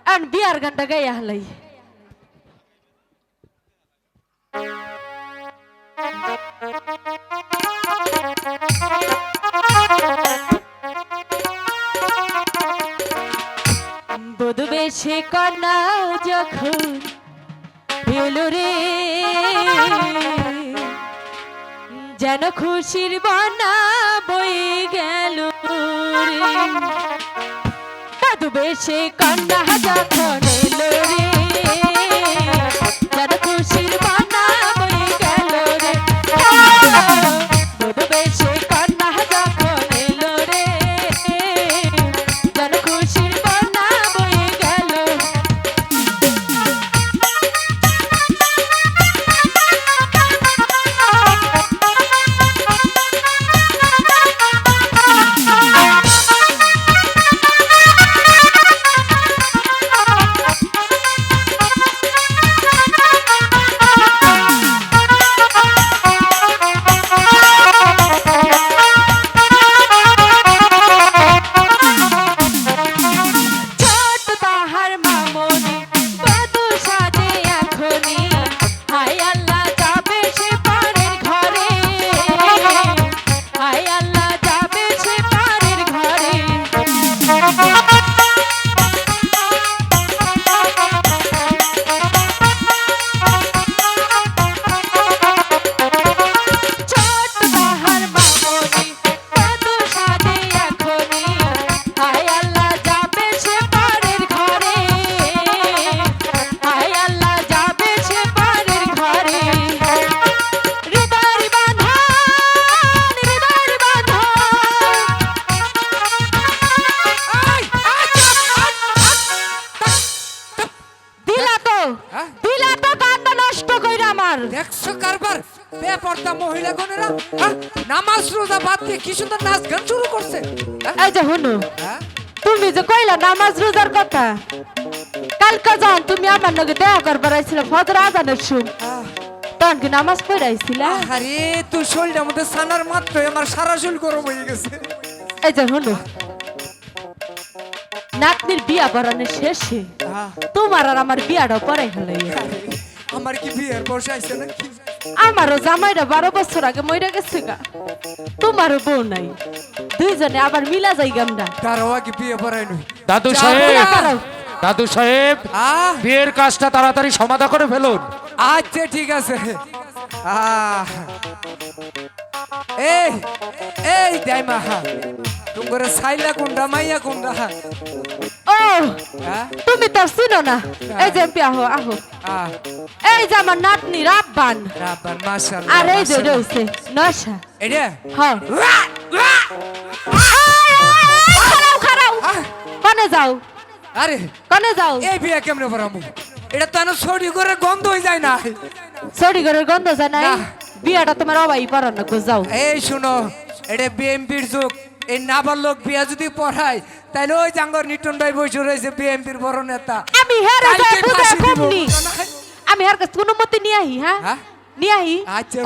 আর বিয়ার গানটা গাইয়া হালাই। বধূ বেশে কন্যা যখন এলো রে, যেন খুশির বন্যা বয়ে গেল রে। বধূ বেশে কন্যা যখন এলো রে, যেন খুশির বন্যা বয়ে গেল রে। বধূ বেশে কন্যা যখন এলো রে, যেন খুশির বন্যা বয়ে গেল। দেখছো কারবার বেপরদা মহিলাগণেরা নামাজ রোজা বাদ দিয়ে কি সুন্দর নাচ গান শুরু করছে। এই যে হুনু, তুমি যে কইলা নামাজ রোজার কথা, কালকে যখন তুমি আমার লগে দেখা করবার আইছিল ফজর আজানের শুন, তখন কি নামাজ পড়াইছিলা? আরে তুই শরীরের মধ্যে সানার মাত্র আমার সারা শরীর গরম হয়ে গেছে। এই যে হুনু, নাতনির বিয়া পড়ানোর শেষে তোমার আর আমার বিয়াটাও পড়াই হলাই। আমার কি বিয়ের বয়স আইছে নাকি? আমারও জামাইরা 12 বছর আগে মইরা গেছে গা, তোমারও বউ নাই, দুইজনে আবার মিলা যাই গামডা। কারো আগে বিয়ে পড়াই নই। দাদু সাহেব, দাদু সাহেব, বিয়ের কাজটা তাড়াতাড়ি সমাধা করে ফেলুন। আচ্ছা ঠিক আছে। এই এই দাইমা তোমরা সাইলা কোনটা মাইয়া কোনটা? ও তুমি তো চিনো না? এই যে আহো আহো, এই যে আমার নাতনি রাব্বান। রাব্বান মাশাআল্লাহ। আর এই যে রইছে নশা। এটা হ্যাঁ, খারাও খারাও, কোনে যাও? আরে কোনে যাও? এই বিয়ে কেমনে পড়ামু? এটা তো না ছড়ি করে গন্ধ হই যায় না। ছড়ি করে গন্ধ যায় না? বিয়াটা তোমার অবাই পড়ানো গো, যাও। এই শুনো, এটা বিএমপির যুগ। এই নাবালক বিয়া যদি পড়ায় তাইলে ওই জাঙ্গর নিটন ভাই বসে রয়েছে বিএমপির বড় নেতা। আমি হেরে যাই বুঝা কমনি, আমি হের কাছে কোনো মতে নিয়ে আহি। হ্যাঁ নিয়ে আহি,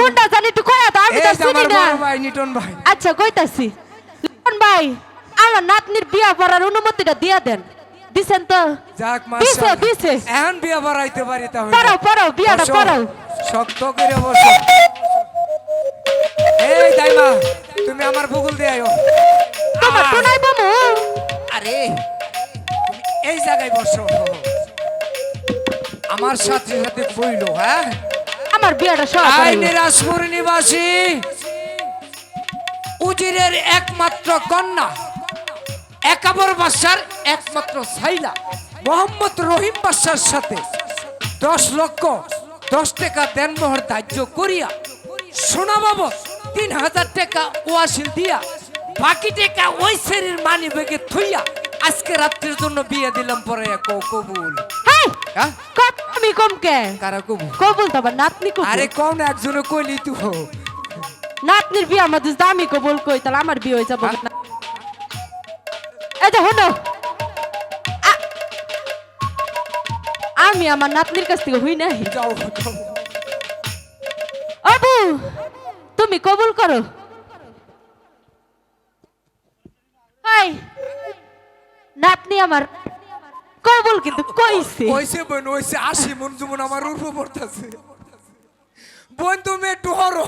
কোনটা জানি একটু কয়া দাও, আমি তো চিনি না। ভাই নিটন ভাই, আচ্ছা কইতাছি। লিটন ভাই, আমার নাতনির বিয়া পড়ার অনুমতিটা দিয়া দেন। দিছেন তো? যাক দিছে মাশাআল্লাহ, দিছে। এখন বিয়া পড়াইতে পারি তাহলে। পড়াও পড়াও, বিয়াটা পড়াও। শক্ত করে বসো। এই দাইমা, তুমি আমার বুগুল দিয়ে আইও। তোমার তো নাই বামু। আরে তুমি এই জায়গায় বসো, আমার সাথে সাথে বইলো। হ্যাঁ, আমার বিয়াটা সব আই নিরাজপুর নিবাসী উজিরের একমাত্র কন্যা, একাবর বাদশার একমাত্র ছাইলা মোহাম্মদ রহিম বাদশার সাথে 10 লক্ষ 10 টাকা দেনমোহর ধার্য করিয়া সোনা বাবদ 3000 টাকা ওয়াসিল দিয়া বাকি টাকা ওই শরীর মানি ব্যাগে থইয়া আজকে রাত্রির জন্য বিয়ে দিলাম। পরে কবুল। হ্যাঁ, আমি কম কে? কারা কবুল? কবুল তো আবার নাতনি কবুল। আরে কোন একজনে কইলি তুই? নাতনির বিয়া আমাদের দামি কবুল কই, তাহলে আমার বিয়ে হয়ে যাবে না। এই যে হলো, আমি আমার নাতনির কাছ থেকে হই নাই। যাও আবু, তুমি কবুল করো। হাই, নাতনি আমার কবুল কিন্তু কইছে ওইসে বোন ওইসে 80 মন জুমন আমার উপর পড়তাছে বোন তুমি একটু হরো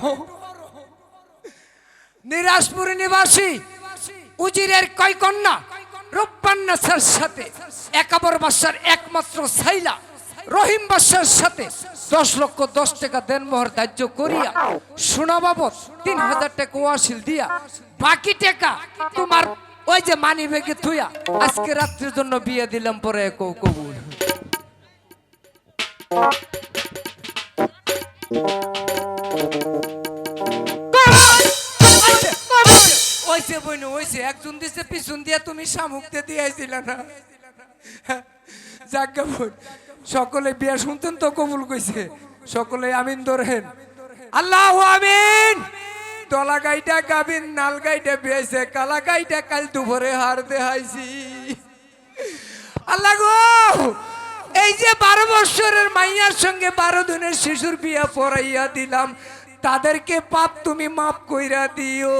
নিরাজপুর নিবাসী উজিরের কয় কন্যা রূপবান নাসার সাথে একাবর বাদশার একমাত্র ছাইলা রহিম বাদশার সাথে 10 লক্ষ 10 টাকা দেনমোহর ধার্য করিয়া সোনা বাবদ 3000 টাকা ওয়াসিল দিয়া বাকি টাকা তোমার ওই যে মানি ব্যাগে থুইয়া আজকে রাত্রির জন্য বিয়ে দিলাম পরে কবুল ওইসে বইন ওইসে একজন দিছে পিছন দিয়া তুমি শামুকতে দিয়েছিল না যাজ্ঞা বোন সকলে বিয়া শুনতেন তো কবুল কইছে সকলে আমিন ধরেন আল্লাহ আমিন তলা গাইটা গাবিন নাল গাইটা বিয়েছে কালা গাইটা কাল দুপুরে হার দেখাইছি আল্লাহ গো এই যে 12 বছরের মাইয়ার সঙ্গে 12 দিনের শিশুর বিয়া পড়াইয়া দিলাম তাদেরকে পাপ তুমি মাফ কইরা দিও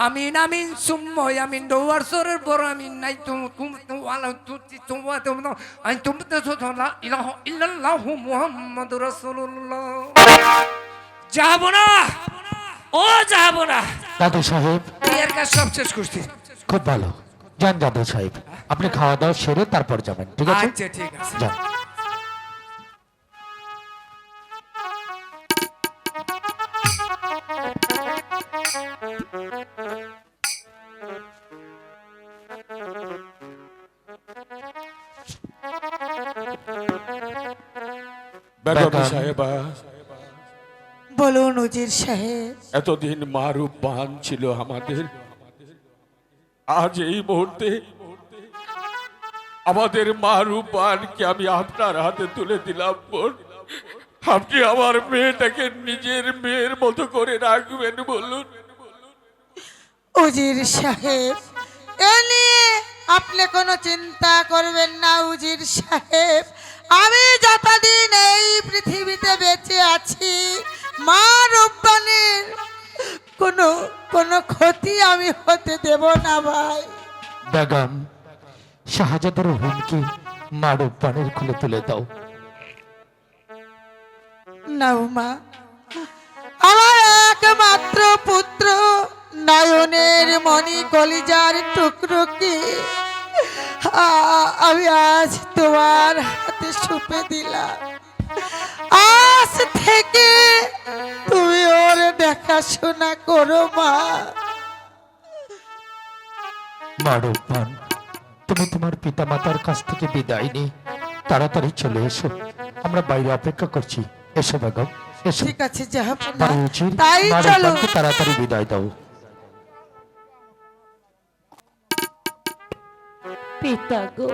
আমিন আমিন সুম্ময় আমিন দোয়ারসরের বড় আমিন নাই তুমি ওয়ালা তুতি তোমরা তোমরা আই তুমি তো তোলা ইলাহা ইল্লাল্লাহু মুহাম্মাদুর রাসূলুল্লাহ যাবো না ও যাবো না দাদু সাহেব বিয়ের কাজ সব শেষ করছি খুব ভালো যান দাদু সাহেব আপনি খাওয়া দাওয়া সেরে তারপর যাবেন ঠিক আছে আচ্ছা ঠিক আছে যান বেগম সাহেবা বলুন উজির সাহেব। এতদিন মারুপ পান ছিল আমাদের, আজ এই মুহূর্তে আমাদের মারুপ পানকে আমি আপনার হাতে তুলে দিলাম। বোন, আপনি আমার মেয়েটাকে নিজের মেয়ের মতো করে রাখবেন বলুন। উজির সাহেব, এ নিয়ে আপনি কোনো চিন্তা করবেন না উজির সাহেব। আমি যতদিন এই পৃথিবীতে বেঁচে আছি মা রূপবানের কোনো ক্ষতি আমি হতে দেব না ভাই। বেগম, শাহজাদার হুমকি মারুপ পানের খুলে তুলে দাও। নাও মা, আমার একমাত্র পুত্র নয়নের মণি কলিজার টুকরোকে আমি আজ তোমার হাতে সঁপে দিলাম। আজ থেকে তুমি ওর দেখাশোনা করো মা। মারুপ পান, তুমি তোমার পিতা মাতার কাছ থেকে বিদায় নিয়ে তাড়াতাড়ি চলে এসো, আমরা বাইরে অপেক্ষা করছি। এসো বেগম, এসো। ঠিক আছে জাহাপনা, বড় উচিত তাই মারুপ চলো। পানকে তাড়াতাড়ি বিদায় দাও। পিতা গো